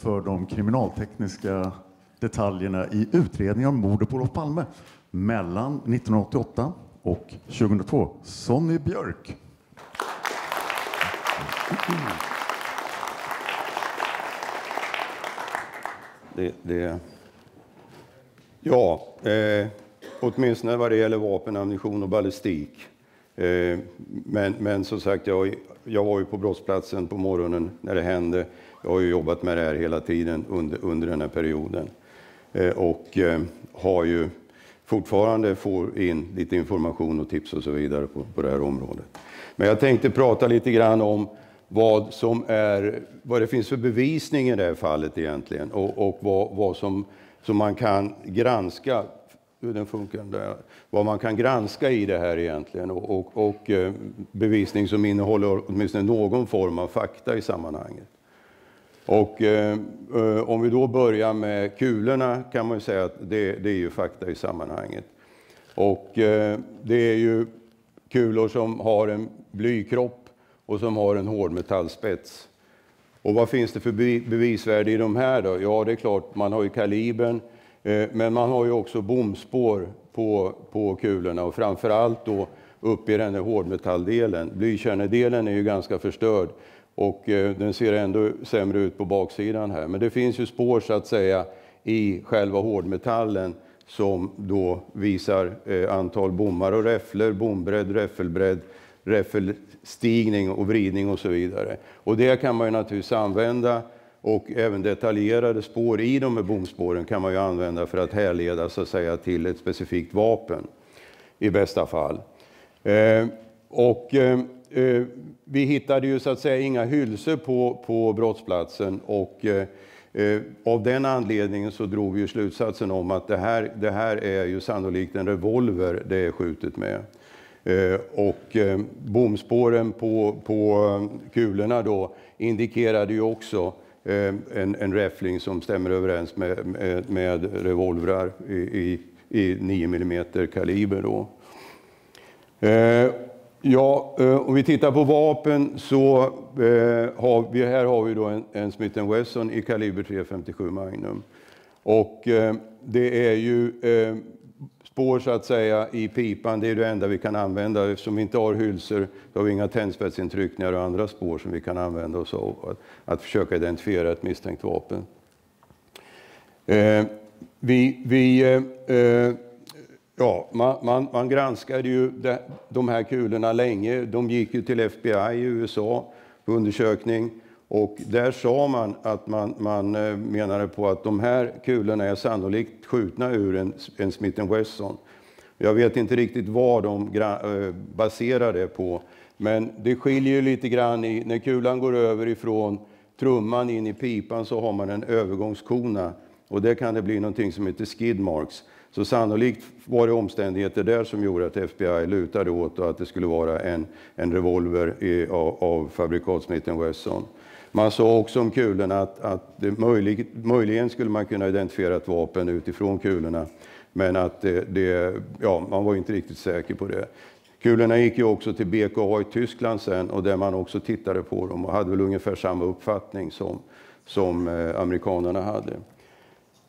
för de kriminaltekniska detaljerna i utredningen om mordet på Olof Palme mellan 1988 och 2002. Sonny Björk. Åtminstone vad det gäller vapen, ammunition och ballistik. Men som sagt, jag var ju på brottsplatsen på morgonen när det hände. Jag har ju jobbat med det här hela tiden under den här perioden. Och har ju fortfarande får in lite information och tips och så vidare på det här området. Men jag tänkte prata lite grann om vad det finns för bevisning i det här fallet egentligen. Och vad som man kan granska, hur den funkar där. Vad man kan granska i det här egentligen. Och bevisning som innehåller åtminstone någon form av fakta i sammanhanget. Och om vi då börjar med kulorna kan man ju säga att det är ju fakta i sammanhanget. Och det är ju kulor som har en blykropp och som har en hårdmetallspets. Och vad finns det för bevisvärde i de här då? Ja, det är klart, man har ju kalibern, men man har ju också bomspår på kulorna och framförallt då uppe i den här hårdmetalldelen. Blykärnedelen är ju ganska förstörd. Och den ser ändå sämre ut på baksidan här. Men det finns ju spår så att säga i själva hårdmetallen som då visar antal bommar och räfflor, bombredd, räffelstigning och vridning och så vidare. Och det kan man ju naturligtvis använda, och även detaljerade spår i de här bomspåren kan man ju använda för att härleda så att säga till ett specifikt vapen i bästa fall. Vi hittade ju så att säga inga hylsor på brottsplatsen, och av den anledningen så drog vi ju slutsatsen om att det här är ju sannolikt en revolver det är skjutet med. Och bomspåren på kulorna då indikerade ju också en räffling som stämmer överens med revolvrar i 9 mm kaliber då. Om vi tittar på vapen så har vi då en Smith & Wesson i kaliber .357 Magnum. Och det är ju spår så att säga i pipan, det är det enda vi kan använda. Eftersom vi inte har hylsor, då har vi inga tändspetsintryckningar och andra spår som vi kan använda oss av att försöka identifiera ett misstänkt vapen. Man granskade ju de här kulorna länge. De gick ju till FBI i USA på undersökning. Och där sa man att man menade på att de här kulorna är sannolikt skjutna ur en Smith & Wesson. Jag vet inte riktigt vad de baserar det på. Men det skiljer ju lite grann när kulan går över ifrån trumman in i pipan så har man en övergångskona. Och där kan det bli någonting som heter skid marks. Så sannolikt var det omständigheter där som gjorde att FBI lutade åt att det skulle vara en revolver av fabrikat Smith & Wesson. Man sa också om kulorna att det möjligen skulle man kunna identifiera ett vapen utifrån kulorna. Men att man var inte riktigt säker på det. Kulorna gick ju också till BKA i Tyskland sen, och där man också tittade på dem och hade väl ungefär samma uppfattning som amerikanerna hade.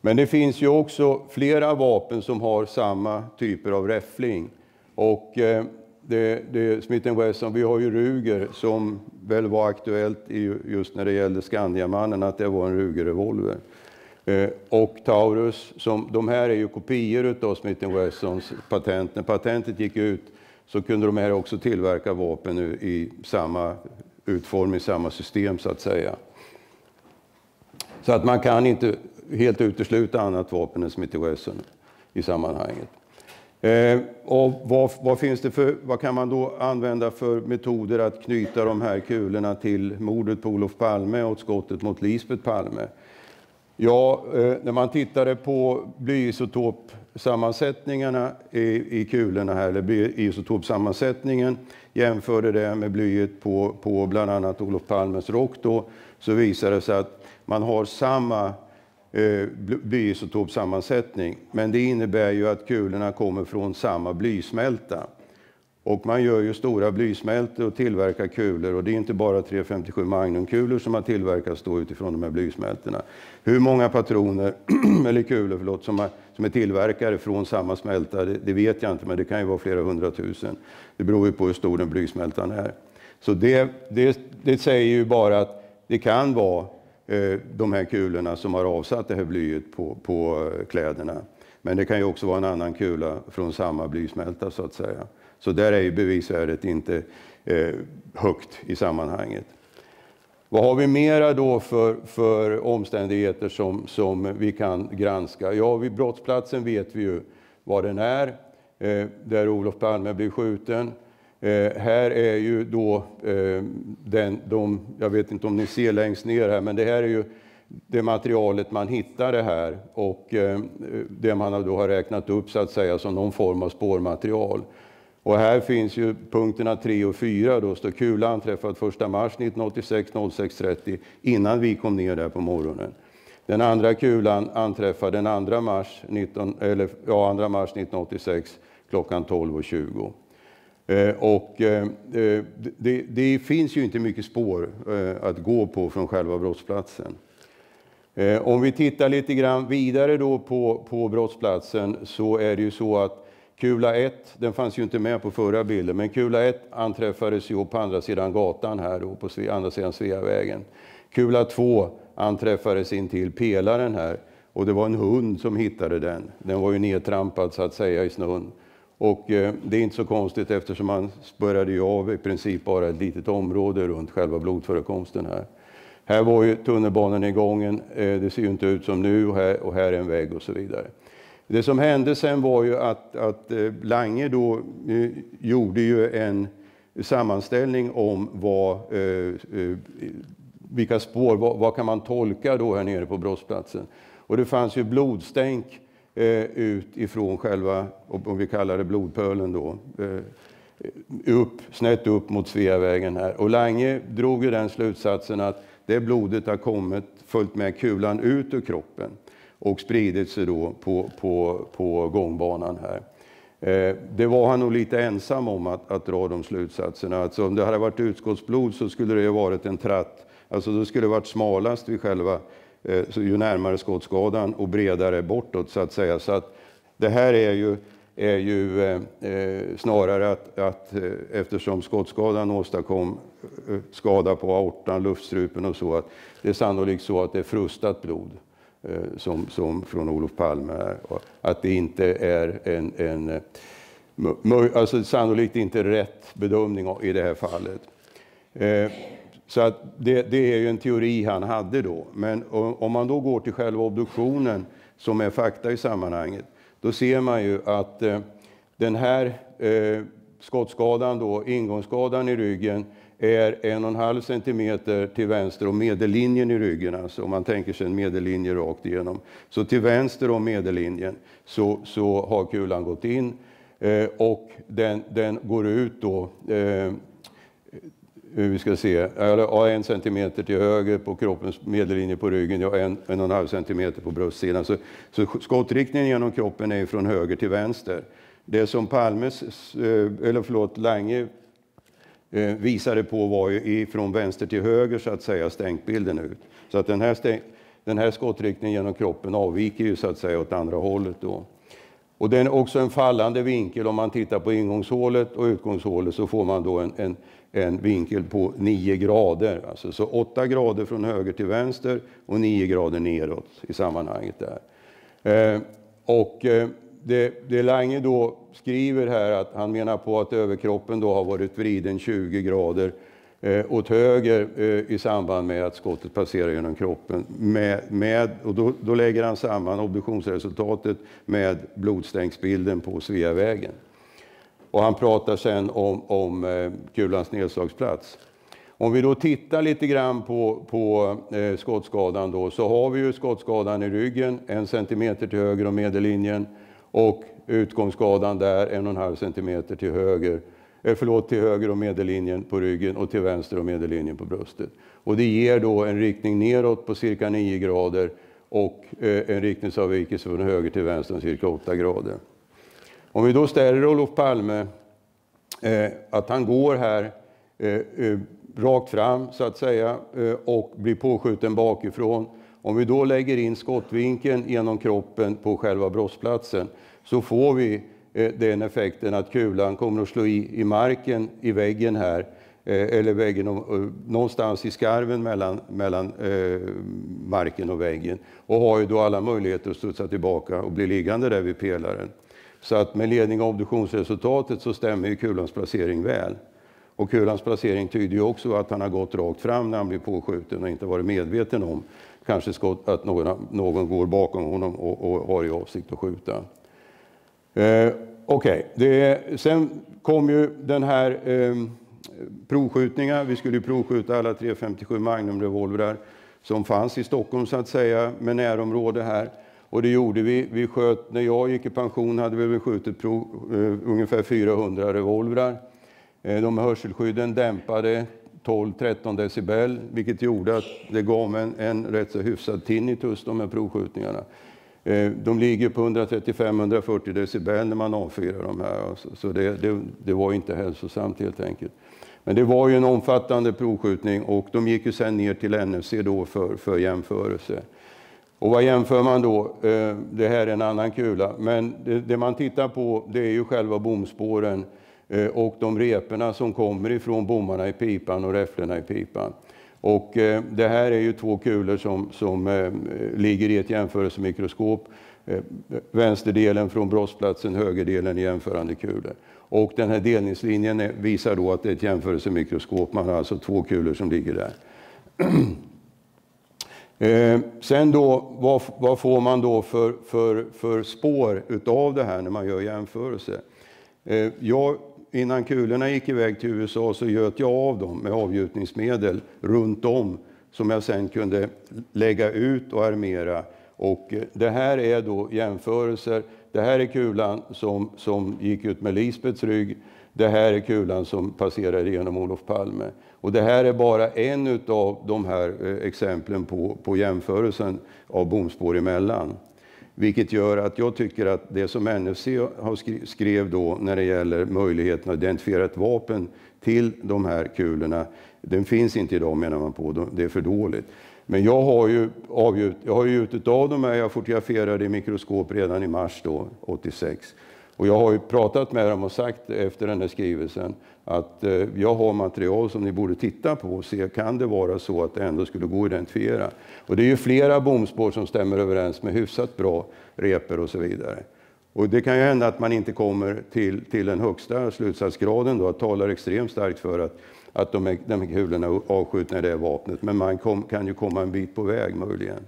Men det finns ju också flera vapen som har samma typer av räffling. Och Smith & Wesson, vi har ju Ruger som väl var aktuellt just när det gällde Skandiamannen, att det var en Ruger-revolver. Och Taurus, de här är ju kopior av Smith & Wessons patent. När patentet gick ut så kunde de här också tillverka vapen i samma utformning, samma system så att säga. Så att man kan inte helt utesluta annat vapen än Smith & Wesson i sammanhanget. Och vad kan man då använda för metoder att knyta de här kulorna till mordet på Olof Palme och skottet mot Lisbeth Palme? Ja, när man tittade på blyisotopsammansättningarna i kulorna här, eller blyisotopsammansättningen, jämförde det med blyet på bland annat Olof Palmes rock då, så visade det sig att man har samma blyisotopsammansättning, men det innebär ju att kulorna kommer från samma blysmälta. Och man gör ju stora blysmältor och tillverkar kulor. Och det är inte bara 357 Magnumkulor som har tillverkats då utifrån de här blysmältorna. Hur många patroner, eller kulor som är tillverkade från samma smälta, det vet jag inte. Men det kan ju vara flera 100 000. Det beror ju på hur stor den blysmältan är. Så det säger ju bara att det kan vara de här kulorna som har avsatt det här blyet på kläderna. Men det kan ju också vara en annan kula från samma blysmälta så att säga. Så där är ju bevisvärdet inte högt i sammanhanget. Vad har vi mera då för omständigheter som vi kan granska? Ja, vid brottsplatsen vet vi ju vad den är, där Olof Palme blir skjuten. Här är ju då jag vet inte om ni ser längst ner här, men det här är ju det materialet man hittade här och det man då har räknat upp så att säga som någon form av spårmaterial. Och här finns ju punkterna 3 och 4, då står kulan anträffad 1 mars 1986 06:30 innan vi kom ner där på morgonen. Den andra kulan anträffad den 2 mars 1986 klockan 12:20. Det finns ju inte mycket spår att gå på från själva brottsplatsen. Om vi tittar lite grann vidare då på brottsplatsen så är det ju så att kula 1, den fanns ju inte med på förra bilden, men kula 1 anträffades ju på andra sidan gatan här då, på andra sidan Sveavägen. Kula 2 anträffades in till pelaren här och det var en hund som hittade den. Den var ju nedtrampad så att säga i snön. Och det är inte så konstigt eftersom man spörrade ju av i princip bara ett litet område runt själva blodförekomsten här. Här var ju tunnelbanan i gången, det ser ju inte ut som nu och här är en vägg och så vidare. Det som hände sen var ju att Lange då gjorde ju en sammanställning om vilka spår, vad kan man tolka då här nere på brottsplatsen. Och det fanns ju blodstänk ut ifrån själva, om vi kallar det blodpölen då, snett upp mot Sveavägen här. Och Lange drog ju den slutsatsen att det blodet har följt med kulan ut ur kroppen och spridit sig då på gångbanan här. Det var han nog lite ensam om att dra de slutsatserna. Alltså om det hade varit utskottsblod så skulle det ha varit en tratt. Alltså det skulle varit smalast vid själva, ju närmare skottskadan och bredare bortåt så att säga. Så att det här är ju snarare att eftersom skottskadan åstadkom skada på aortan, luftstrupen och så, att det är sannolikt så att det är frustat blod som från Olof Palme är. Att det inte är alltså sannolikt inte rätt bedömning i det här fallet. Så att det är ju en teori han hade då. Men om man då går till själva obduktionen som är fakta i sammanhanget, då ser man ju att den här skottskadan då, ingångsskadan i ryggen, är 1,5 centimeter till vänster om medellinjen i ryggen. Alltså om man tänker sig en medellinje rakt igenom. Så till vänster om medellinjen så har kulan gått in och den går ut då, vi ska se, 1 centimeter till höger på kroppens medellinje på ryggen och 1,5 centimeter på bröstsidan. Så skottriktningen genom kroppen är från höger till vänster. Det som Lange visade på var ju från vänster till höger så att säga stängt bilden ut. Så att den här skottriktningen genom kroppen avviker ju så att säga åt andra hållet då. Och den är också en fallande vinkel om man tittar på ingångshålet och utgångshålet så får man då en vinkel på 9 grader. Alltså så 8 grader från höger till vänster och 9 grader neråt i sammanhanget där. Det Lange då skriver här att han menar på att överkroppen då har varit vriden 20 grader åt höger i samband med att skottet passerar genom kroppen. Och då lägger han samman obduktionsresultatet med blodstänksbilden på Sveavägen. Och han pratar sen om kulans nedslagsplats. Om vi då tittar lite grann på skottskadan då, så har vi ju skottskadan i ryggen 1 centimeter till höger om medellinjen och utgångsskadan där 1,5 centimeter till höger om medellinjen på ryggen och till vänster om medellinjen på bröstet. Och det ger då en riktning neråt på cirka 9 grader och en riktningsavvikelse från höger till vänster om cirka 8 grader. Om vi då ställer Olof Palme att han går här rakt fram så att säga och blir påskjuten bakifrån. Om vi då lägger in skottvinkeln genom kroppen på själva brottsplatsen så får vi den effekten att kulan kommer att slå i marken i väggen här, eller väggen någonstans i skarven mellan marken och väggen, och har ju då alla möjligheter att studsa tillbaka och bli liggande där vid pelaren. Så att med ledning av obduktionsresultatet så stämmer ju kulans placering väl. Och kulans placering tyder ju också att han har gått rakt fram när han blir påskjuten och inte varit medveten om kanske att någon går bakom honom och har i avsikt att skjuta. Okej. Sen kom ju den här provskjutningen. Vi skulle ju provskjuta alla 357 Magnum-revolvrar som fanns i Stockholm så att säga, med närområde här. Och det gjorde vi. Vi sköt, när jag gick i pension hade vi skjutit ungefär 400 revolvrar. De hörselskydden dämpade 12-13 decibel, vilket gjorde att det gav en rätt så hyfsad tinnitus, de här provskjutningarna. De ligger på 135-140 decibel när man avfyrar de här. Så det var inte hälsosamt helt enkelt. Men det var ju en omfattande provskjutning och de gick ju sen ner till NFC då för jämförelse. Och vad jämför man då? Det här är en annan kula. Men det man tittar på det är ju själva bomspåren och de reporna som kommer ifrån bommarna i pipan och räfflorna i pipan. Och det här är ju två kulor som ligger i ett jämförelsemikroskop. Vänsterdelen från brottsplatsen, högerdelen i jämförande kulor. Och den här delningslinjen visar då att det är ett jämförelsemikroskop. Man har alltså två kulor som ligger där. Sen då, vad får man då för spår utav det här när man gör jämförelse? Innan kulorna gick iväg till USA så göt jag av dem med avgjutningsmedel runt om som jag sen kunde lägga ut och armera. Och det här är då jämförelser. Det här är kulan som gick ut med Lisbeths rygg. Det här är kulan som passerade genom Olof Palme. Och det här är bara en av de här exemplen på jämförelsen av bomspår emellan. Vilket gör att jag tycker att det som NFC har skrev då när det gäller möjligheten att identifiera ett vapen till de här kulorna, den finns inte idag menar man på, det är för dåligt. Men jag har ju gjutit av de här, jag fotograferade i mikroskop redan i mars då, 86. Och jag har ju pratat med dem och sagt efter den här skrivelsen att jag har material som ni borde titta på och se, kan det vara så att det ändå skulle gå att identifiera. Och det är ju flera bomspår som stämmer överens med hyfsat bra repor och så vidare. Och det kan ju hända att man inte kommer till den högsta slutsatsgraden då, att talar extremt starkt för att de här kulorna är avskjutna i det vapnet. Men man kan ju komma en bit på väg möjligen.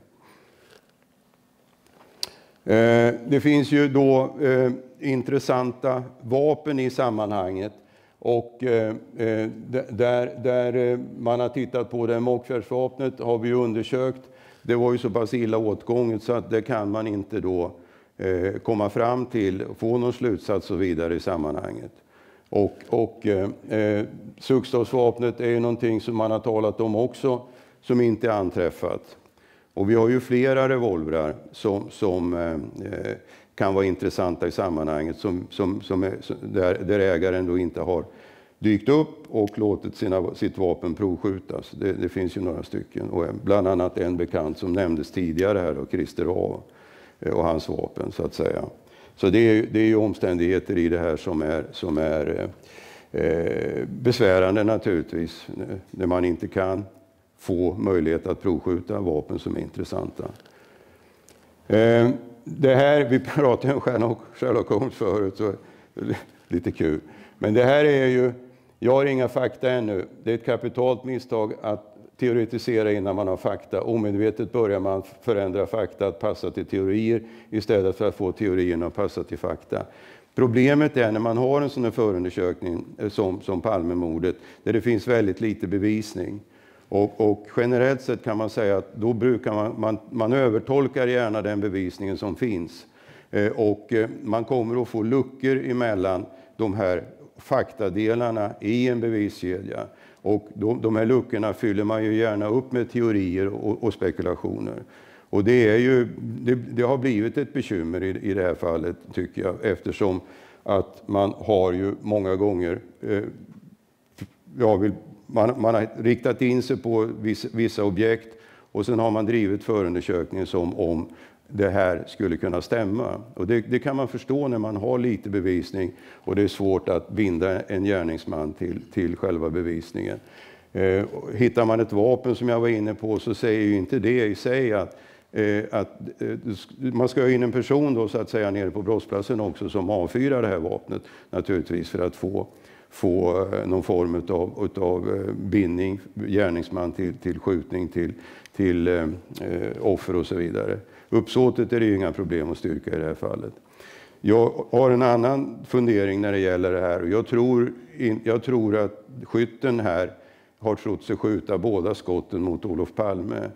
Det finns ju då intressanta vapen i sammanhanget. Och där man har tittat på det Mockfjärdsvapnet har vi undersökt. Det var ju så pass illa åtgånget så att det kan man inte då komma fram till, få någon slutsats och vidare i sammanhanget. Och Suxdalsvapnet är ju någonting som man har talat om också, som inte är anträffat. Och vi har ju flera revolvrar som kan vara intressanta i sammanhanget, där ägaren då inte har dykt upp och låtit sitt vapen provskjutas. Det finns ju några stycken, och bland annat en bekant som nämndes tidigare här, och Christer A och hans vapen så att säga. Så det är ju omständigheter i det här som är besvärande naturligtvis, när man inte kan få möjlighet att provskjuta vapen som är intressanta. Det här, vi pratade om Sherlock Holmes förut, så lite kul. Men det här är ju, jag har inga fakta ännu. Det är ett kapitalt misstag att teoretisera innan man har fakta. Omedvetet börjar man förändra fakta att passa till teorier istället för att få teorierna att passa till fakta. Problemet är när man har en sån här förundersökning som Palmemordet, där det finns väldigt lite bevisning. Och generellt sett kan man säga att då brukar man övertolkar gärna den bevisningen som finns. Och man kommer att få luckor emellan de här faktadelarna i en beviskedja. Och de här luckorna fyller man ju gärna upp med teorier och spekulationer. Och det har blivit ett bekymmer i det här fallet tycker jag, eftersom att man har ju många gånger man har riktat in sig på vissa objekt och sen har man drivit förundersökningen som om det här skulle kunna stämma. Och det kan man förstå när man har lite bevisning och det är svårt att binda en gärningsman till själva bevisningen. Hittar man ett vapen som jag var inne på så säger ju inte det i sig att man ska ha in en person då så att säga nere på brottsplatsen också som avfyrar det här vapnet naturligtvis för att få någon form av bindning, gärningsman till skjutning, till offer och så vidare. Uppsåtet är det ju inga problem att styrka i det här fallet. Jag har en annan fundering när det gäller det här. Jag tror att skytten här har trott sig skjuta båda skotten mot Olof Palme.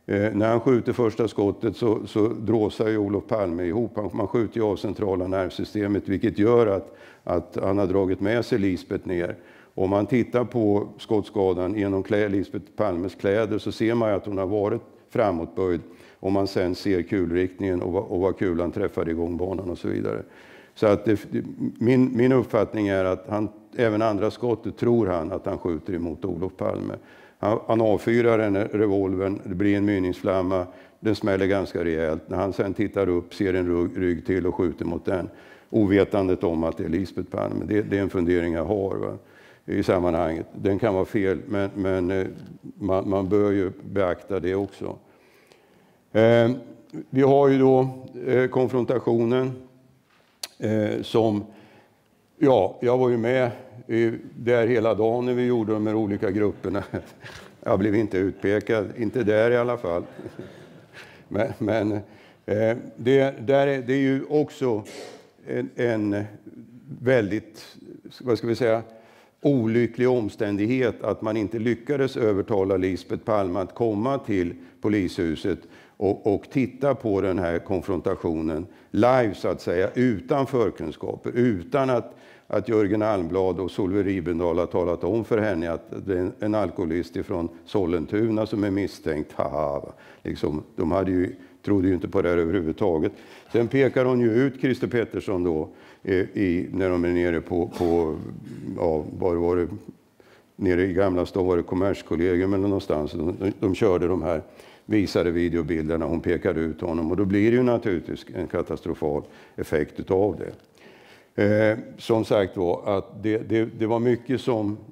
När han skjuter första skottet så dråsar ju Olof Palme ihop. Man skjuter ju av centrala nervsystemet vilket gör att han har dragit med sig Lisbeth ner. Om man tittar på skottskadan genom Lisbeth Palmes kläder så ser man att hon har varit framåtböjd. Om man sen ser kulriktningen och vad kulan träffade igång banan och så vidare. Så att min uppfattning är att även andra skottet tror han att han skjuter emot Olof Palme. Han avfyrar en revolvern, det blir en mynningsflamma, den smäller ganska rejält. När han sen tittar upp ser en rygg till och skjuter mot den. Ovetandet om att det är Lisbeth Palme. Det är en fundering jag har i sammanhanget. Den kan vara fel men man bör ju beakta det också. Vi har ju då konfrontationen som, jag var ju med där hela dagen när vi gjorde de här olika grupperna. Jag blev inte utpekad, inte där i alla fall. Men det är ju också en väldigt, vad ska vi säga, olycklig omständighet att man inte lyckades övertala Lisbeth Palme att komma till polishuset och titta på den här konfrontationen live så att säga, utan förkunskaper, utan att Jörgen Almblad och Solveig Ribendahl har talat om för henne att det är en alkoholist från Sollentuna som är misstänkt. Liksom, de trodde ju inte på det här överhuvudtaget. Sen pekar hon ju ut Christer Pettersson då när de är nere på var det nere i Gamla stan, var det Kommerskollegium eller någonstans. De körde de här visade videobilderna, hon pekade ut honom och då blir det ju naturligtvis en katastrofal effekt utav det. Som sagt var att det var mycket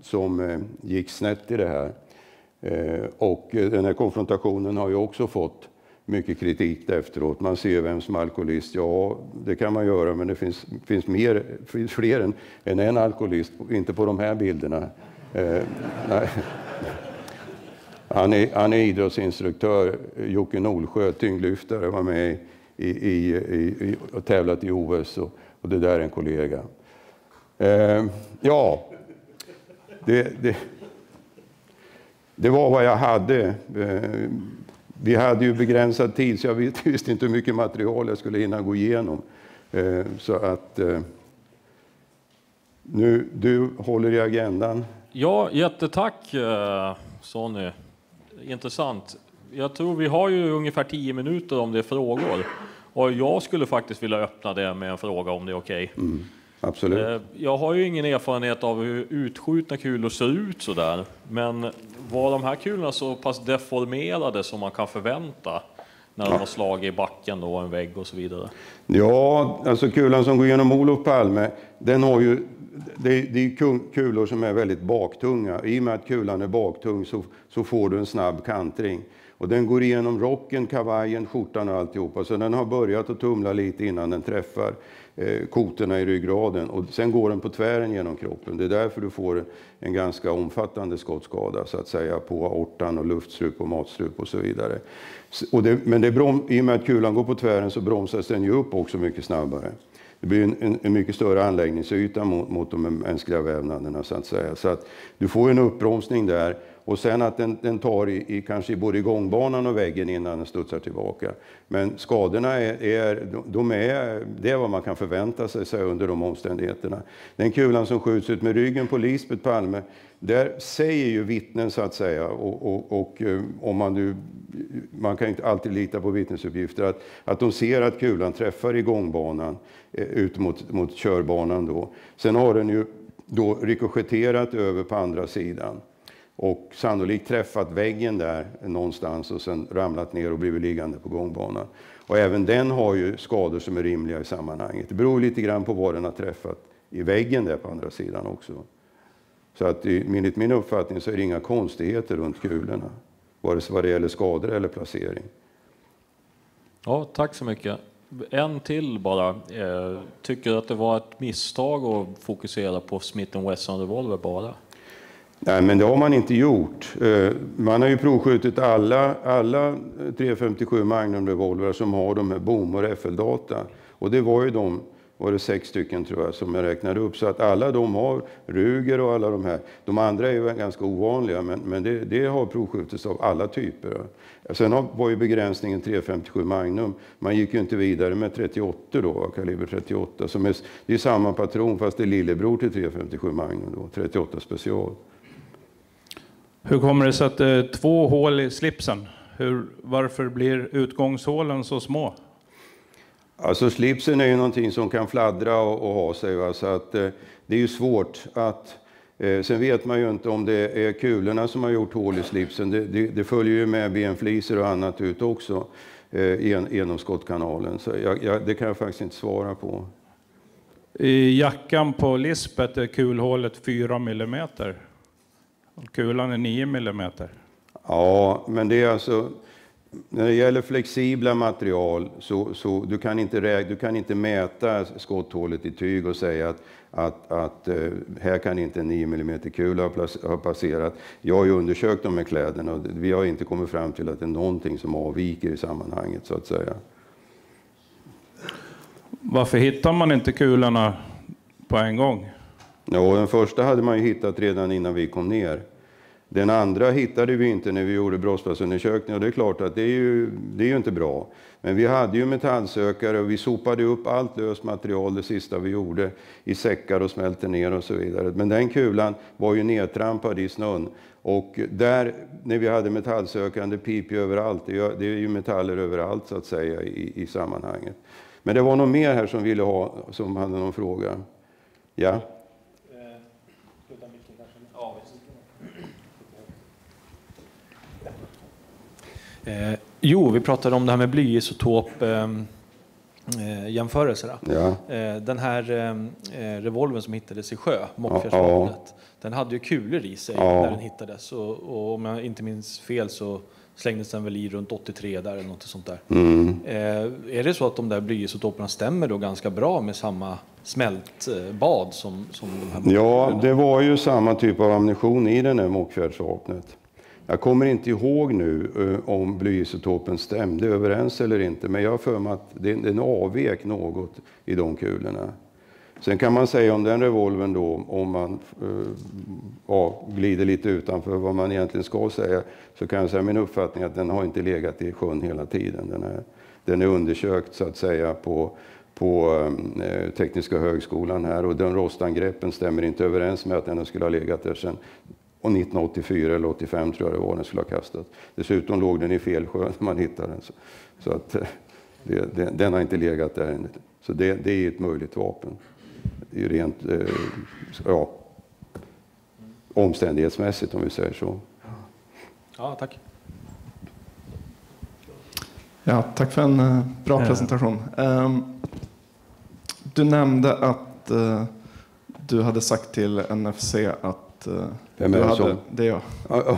som gick snett i det här. Och den här konfrontationen har ju också fått mycket kritik efteråt. Man ser vem som är alkoholist. Ja, det kan man göra, men det finns fler än en alkoholist, inte på de här bilderna. Nej. Han är idrottsinstruktör, Jocke Nolsjö, tyngdlyftare, var med och tävlat i OS och det där är en kollega. Det var vad jag hade. Vi hade ju begränsad tid så jag visste inte hur mycket material jag skulle hinna gå igenom. Så att nu, du håller i agendan. Ja, jättetack Sonny. Intressant. Jag tror vi har ju ungefär 10 minuter om det är frågor. Och jag skulle faktiskt vilja öppna det med en fråga om det är okej. Absolut. Jag har ju ingen erfarenhet av hur utskjutna kulor ser ut sådär. Men var de här kulorna så pass deformerade som man kan förvänta när de har slagit i backen då, en vägg och så vidare? Ja, alltså kulan som går igenom Olof Palme, den har ju, det är kulor som är väldigt baktunga. I och med att kulan är baktung så får du en snabb kantring. Och den går igenom rocken, kavajen, skjortan och alltihopa. Så den har börjat att tumla lite innan den träffar kotorna i ryggraden. Och sen går den på tvären genom kroppen. Det är därför du får en ganska omfattande skottskada så att säga på aortan och luftstrup och matstrup och så vidare. Men i och med att kulan går på tvären så bromsas den ju upp också mycket snabbare. Det blir en mycket större anläggningsyta mot de mänskliga vävnaderna så att säga. Så att du får en uppbromsning där. Och sen att den tar kanske både i gångbanan och väggen innan den studsar tillbaka. Men skadorna det är vad man kan förvänta sig under de omständigheterna. Den kulan som skjuts ut med ryggen på Lisbeth Palme, där säger ju vittnen så att säga, och om man kan inte alltid lita på vittnesuppgifter, att de ser att kulan träffar i gångbanan ut mot körbanan då. Sen har den ju då rikoschetterat över på andra sidan och sannolikt träffat väggen där någonstans och sen ramlat ner och blivit liggande på gångbanan. Och även den har ju skador som är rimliga i sammanhanget. Det beror lite grann på vad den har träffat i väggen där på andra sidan också. Så att enligt min uppfattning så är det inga konstigheter runt kulorna, vare sig vad det gäller skador eller placering. Ja, tack så mycket. En till bara. Tycker att det var ett misstag att fokusera på Smith & Wesson revolver bara? Nej, men det har man inte gjort. Man har ju provskjutit alla 357 Magnum-revolver som har de här bom- och FL-data. Och det var ju var det 6 stycken tror jag som jag räknade upp. Så att alla de har Ruger och alla de här. De andra är ju ganska ovanliga, men det har provskjutits av alla typer. Sen var ju begränsningen 357 Magnum. Man gick ju inte vidare med 38 då, kaliber 38. Det är samma patron fast det är lillebror till 357 Magnum då, 38 special. Hur kommer det sig att det är 2 hål i slipsen? Varför blir utgångshålen så små? Alltså slipsen är ju någonting som kan fladdra och ha sig. Va? Så att, det är ju svårt att... sen vet man ju inte om det är kulorna som har gjort hål i slipsen. Det följer ju med benfliser och annat ut också genom skottkanalen. Så det kan jag faktiskt inte svara på. I jackan på Lisbeth är kulhålet 4 mm. Kulan är 9 mm. Ja, men det är alltså... När det gäller flexibla material så du kan inte mäta skotthålet i tyg och säga att här kan inte en 9 mm kula ha passerat. Jag har ju undersökt de här kläderna och vi har inte kommit fram till att det är någonting som avviker i sammanhanget så att säga. Varför hittar man inte kulorna på en gång? Ja, den första hade man ju hittat redan innan vi kom ner. Den andra hittade vi inte när vi gjorde brottsplatsundersökningar och det är klart att det är ju inte bra. Men vi hade ju metallsökare och vi sopade upp allt löst material det sista vi gjorde i säckar och smälte ner och så vidare. Men den kulan var ju nedtrampad i snön och där när vi hade metallsökande pip ju överallt, det är ju metaller överallt så att säga i sammanhanget. Men det var någon mer här som hade någon fråga. Ja. Jo, vi pratade om det här med blyisotop jämförelserna. Ja. Den här revolvern som hittades i sjö, Mockfjärdsvapnet, den hade ju kulor i sig när den hittades. Och om jag inte minns fel så slängdes den väl i runt 83 där eller något sånt där. Är det så att de där blyisotoperna stämmer då ganska bra med samma smältbad som de här? Ja, det var ju samma typ av ammunition i den här Mockfjärdsvapnet. Jag kommer inte ihåg nu om blyisotopen stämde överens eller inte, men jag har för mig att den avvek något i de kulorna. Sen kan man säga om den revolvern då, om man glider lite utanför vad man egentligen ska säga, så kan jag säga min uppfattning att den har inte legat i sjön hela tiden. Den är undersökt så att säga på Tekniska högskolan här och den rostangreppen stämmer inte överens med att den skulle ha legat där sedan. Och 1984 eller 85 tror jag det var den skulle ha kastat. Dessutom låg den i fel sjö när man hittade den. Så att den har inte legat där. Så det är ett möjligt vapen. Det är ju rent omständighetsmässigt om vi säger så. Ja, tack. Ja, tack för en bra presentation. Du nämnde att du hade sagt till NFC att vem är det som? Det är jag.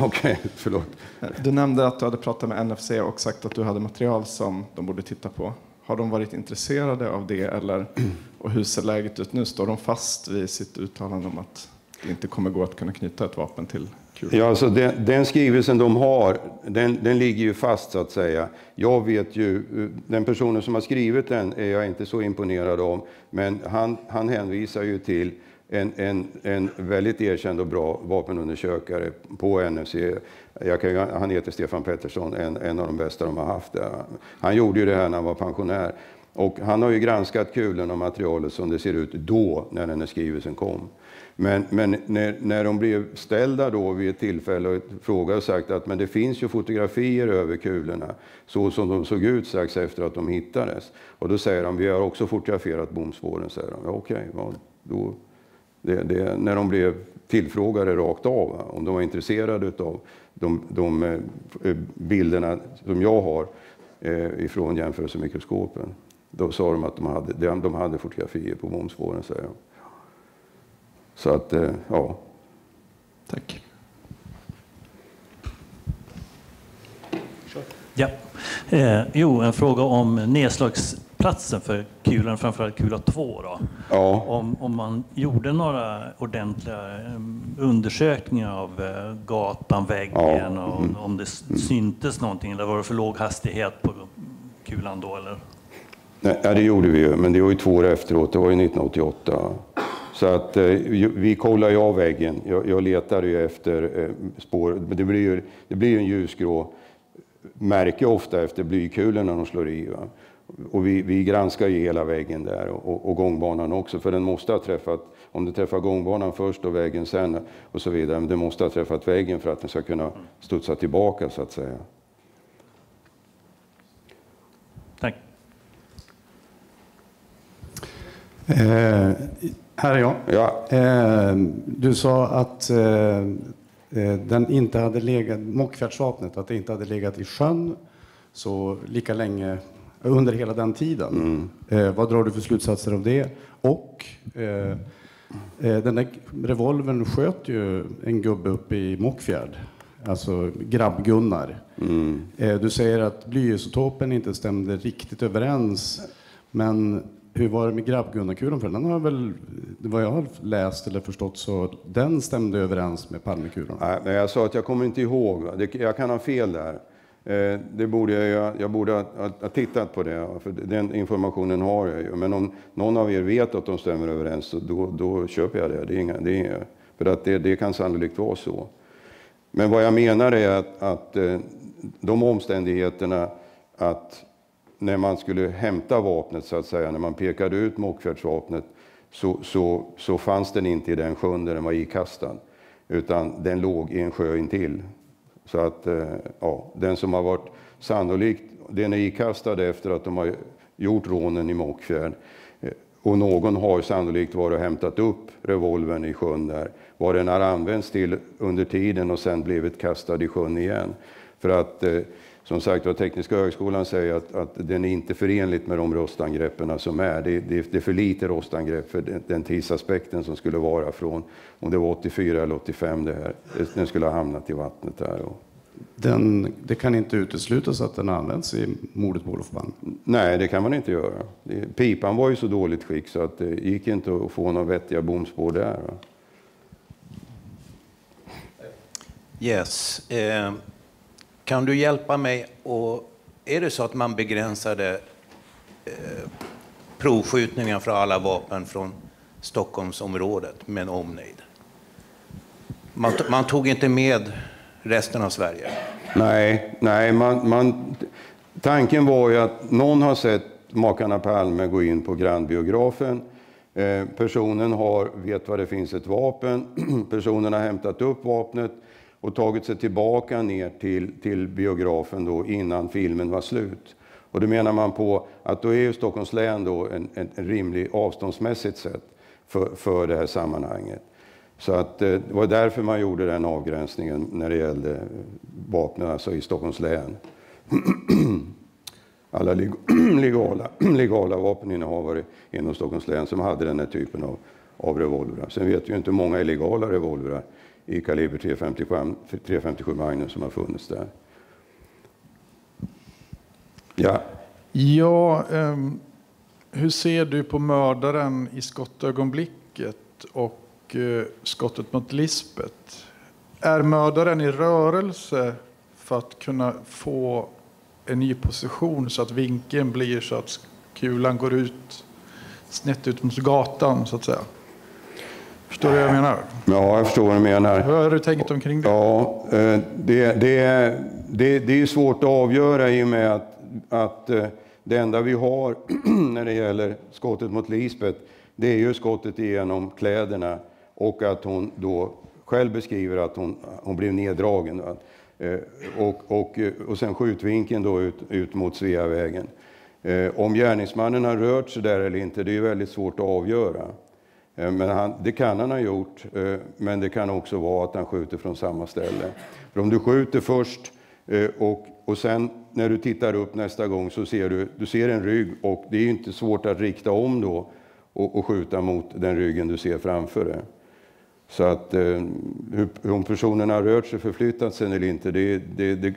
Okej, förlåt. Du nämnde att du hade pratat med NFC och sagt att du hade material som de borde titta på. Har de varit intresserade av det eller och hur ser läget ut nu? Står de fast vid sitt uttalande om att det inte kommer gå att kunna knyta ett vapen till kulan? Ja, alltså den skrivelsen de har, den ligger ju fast så att säga. Jag vet ju, den personen som har skrivit den är jag inte så imponerad om, men han hänvisar ju till en väldigt erkänd och bra vapenundersökare på NFC. Han heter Stefan Pettersson, en av de bästa de har haft. Han gjorde ju det här när han var pensionär. Och han har ju granskat kulan och materialet som det ser ut då när den här skrivelsen kom. Men när de blev ställda då vid ett tillfälle och frågade och sagt att men det finns ju fotografier över kulorna så som de såg ut strax efter att de hittades. Och då säger de, vi har också fotograferat bomspåren, säger de. Ja, okej, ja, då, när de blev tillfrågade rakt av, om de var intresserade av de bilderna som jag har ifrån jämförelsemikroskopen. Då sa de att de hade fotografier på bomspåren, säger de. Så att, ja. Tack. Ja. En fråga om nedslagsplatsen för kulan, framförallt kula 2 då. Ja. Om man gjorde några ordentliga undersökningar av gatan, väggen och om det syntes någonting, eller var det för låg hastighet på kulan då, eller? Nej, det gjorde vi ju, men det var ju 2 år efteråt, det var ju 1988. Så att vi kollar ju av väggen. Jag letar ju efter spår. Det blir ju en ljusgrå märke ofta efter blykulorna när de slår i. Va? Och vi granskar ju hela väggen där och gångbanan också. För den måste ha träffat, om det träffar gångbanan först och väggen sen och så vidare. Men det måste ha träffat väggen för att den ska kunna studsa tillbaka, så att säga. Tack. Här är jag. Ja. Du sa att den inte hade legat, Mockfjärdsvapnet, att det inte hade legat i sjön så lika länge under hela den tiden. Vad drar du för slutsatser av det? Och den där revolvern sköt ju en gubbe uppe i Mockfjärd, alltså Grabb-Gunnar. Du säger att blyisotopen inte stämde riktigt överens, men hur var det med Grabb-Gunnar-kulan? För den har väl, vad jag har läst eller förstått, så den stämde överens med Palmekulan. Nej, men jag sa att jag kommer inte ihåg. Jag kan ha fel där. Det borde jag borde ha tittat på det. För den informationen har jag ju. Men om någon av er vet att de stämmer överens, så då köper jag det. För att det kan sannolikt vara så. Men vad jag menar är att de omständigheterna att när man skulle hämta vapnet, så att säga, när man pekade ut Mockfjärdsvapnet, så fanns den inte i den sjön där den var ikastad, utan den låg i en sjö intill. Så att den som har varit sannolikt, den är ikastad efter att de har gjort rånen i Mockfjärd, och någon har sannolikt varit och hämtat upp revolvern i sjön där, vad den har använts till under tiden och sen blivit kastad i sjön igen. För att som sagt, vad Tekniska högskolan säger att den är inte förenligt med de rostangreppen som är. Det är för lite rostangrepp för den tidsaspekten som skulle vara från, om det var 84 eller 85 det här. Den skulle ha hamnat i vattnet där. Det kan inte uteslutas att den används i mordet på Olof Palme? Nej, det kan man inte göra. Pipan var ju så dåligt skick så att det gick inte att få några vettiga bomspår där. Va? Yes. Kan du hjälpa mig? Och är det så att man begränsade provskjutningar för alla vapen från Stockholmsområdet med en omnejd? Man tog inte med resten av Sverige? Nej, tanken var ju att någon har sett makarna Palme gå in på grannbiografen. Personen vet vad det finns ett vapen. Personen har hämtat upp vapnet och tagit sig tillbaka ner till biografen då innan filmen var slut. Och då menar man på att då är ju Stockholms län då en rimlig avståndsmässigt sett för det här sammanhanget. Så att det var därför man gjorde den avgränsningen när det gällde vapnen, alltså i Stockholms län. Alla legala vapeninnehavare inom Stockholms län som hade den här typen av revolvrar. Sen vet vi ju inte hur många illegala revolvrar i kaliber 357 Magnum som har funnits där. Ja. Ja, hur ser du på mördaren i skottögonblicket och skottet mot Lisbeth? Är mördaren i rörelse för att kunna få en ny position så att vinkeln blir så att kulan går ut snett ut mot gatan, så att säga? Förstår du vad jag menar? Ja, jag förstår vad du menar. Hur har du tänkt omkring det? Ja, det är svårt att avgöra i och med att det enda vi har när det gäller skottet mot Lisbeth, det är ju skottet igenom kläderna och att hon då själv beskriver att hon blev neddragen. Och sen skjutvinkeln då ut mot Sveavägen. Om gärningsmannen har rört sig där eller inte, det är ju väldigt svårt att avgöra. Men det kan han ha gjort, men det kan också vara att han skjuter från samma ställe. För om du skjuter först och sen när du tittar upp nästa gång så ser du ser en rygg, och det är ju inte svårt att rikta om då och skjuta mot den ryggen du ser framför dig. Så att om personen har rört sig, förflyttat sig eller inte,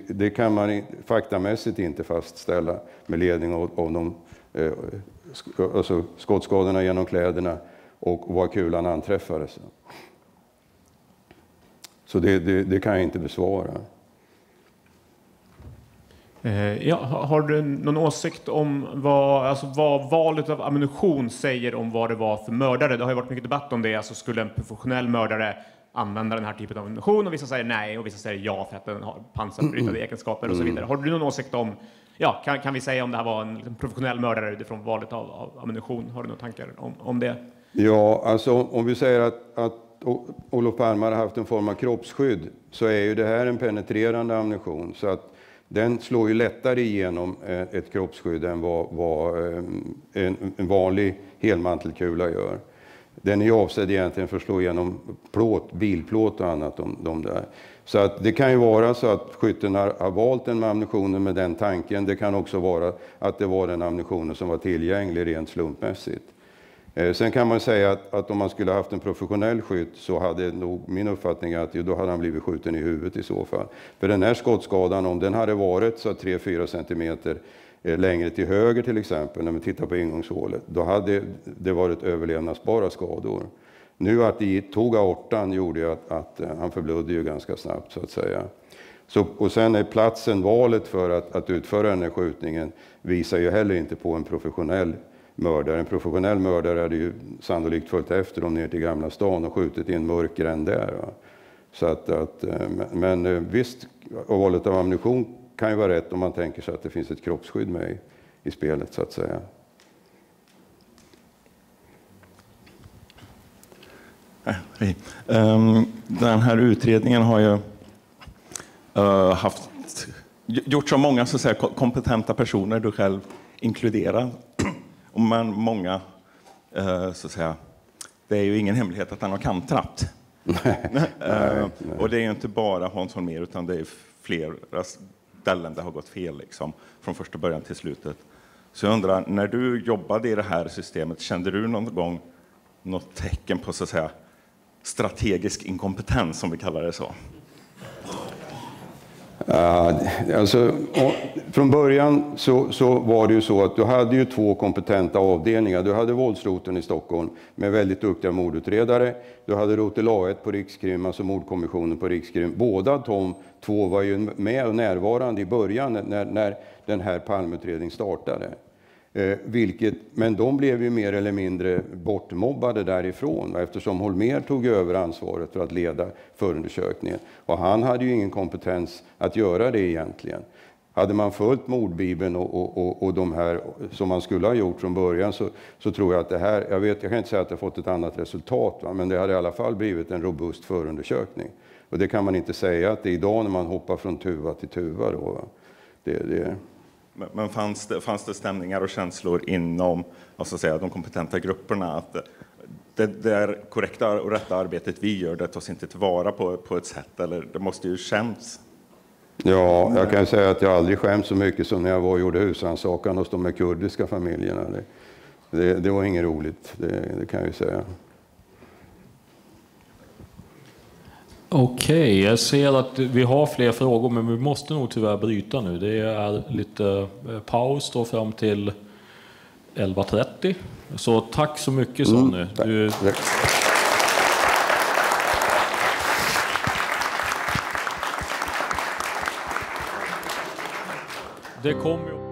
det kan man faktamässigt inte fastställa med ledning av de alltså skottskadorna genom kläderna och var kulan anträffades. Så det kan jag inte besvara. Ja, har du någon åsikt om vad valet av ammunition säger om vad det var för mördare? Det har ju varit mycket debatt om det. Alltså, skulle en professionell mördare använda den här typen av ammunition? Och vissa säger nej och vissa säger ja för att den har pansarbrytande egenskaper och så vidare. Har du någon åsikt om, kan vi säga om det här var en professionell mördare utifrån valet av ammunition? Har du några tankar om det? Ja, alltså om vi säger att Olof Palme har haft en form av kroppsskydd, så är ju det här en penetrerande ammunition. Så att den slår ju lättare igenom ett kroppsskydd än vad en vanlig helmantelkula gör. Den är ju avsedd egentligen för att slå igenom bilplåt och annat. De där. Så att det kan ju vara så att skytten har valt den ammunitionen med den tanken. Det kan också vara att det var den ammunitionen som var tillgänglig rent slumpmässigt. Sen kan man säga att om man skulle haft en professionell skytt, så hade nog min uppfattning att då hade han blivit skjuten i huvudet i så fall. För den här skottskadan, om den hade varit så 3-4 centimeter längre till höger till exempel, när man tittar på ingångshålet, då hade det varit överlevnadsbara skador. Nu att det tog aortan gjorde ju att han förblödde ju ganska snabbt så att säga. Och sen är platsen, valet för att utföra den här skjutningen visar ju heller inte på en professionell mördare. En professionell mördare hade ju sannolikt följt efter dem ner till Gamla stan och skjutit i en mörk gränd där. Va? Så men visst, valet av ammunition kan ju vara rätt om man tänker sig att det finns ett kroppsskydd med i spelet så att säga. Hej. Den här utredningen har ju gjorts av många så att säga, kompetenta personer, du själv inkluderad. Men många, så att säga, det är ju ingen hemlighet att han har kantrat. Och det är ju inte bara Hans Holmér, utan det är flera ställen det har gått fel liksom, från första början till slutet. Så jag undrar, när du jobbade i det här systemet, kände du någon gång något tecken på så att säga, strategisk inkompetens, som vi kallar det så? Alltså, från början så var det ju så att du hade ju 2 kompetenta avdelningar. Du hade våldsroteln i Stockholm med väldigt duktiga mordutredare. Du hade rotel A1 på Rikskrim, alltså mordkommissionen på Rikskrim. Båda de 2 var ju med och närvarande i början när den här Palmeutredningen startade. Men de blev ju mer eller mindre bortmobbade därifrån, eftersom Holmér tog över ansvaret för att leda förundersökningen. Och han hade ju ingen kompetens att göra det egentligen. Hade man följt mordbibeln och de här som man skulle ha gjort från början, så tror jag att det här, jag kan inte säga att det har fått ett annat resultat, va? Men det hade i alla fall blivit en robust förundersökning. Och det kan man inte säga att det är idag när man hoppar från tuva till tuva då, va? Men fanns det stämningar och känslor inom alltså säga, de kompetenta grupperna att det där korrekta och rätta arbetet vi gör, det tas inte tillvara på ett sätt, eller det måste ju skäms? Ja, jag kan säga att jag aldrig skämt så mycket som när jag var och gjorde husrannsakan hos de här kurdiska familjerna. Det var inget roligt, det kan jag ju säga. Okej, jag ser att vi har fler frågor, men vi måste nog tyvärr bryta nu. Det är lite paus då fram till 11:30. Så tack så mycket, Sonny. Det kommer ju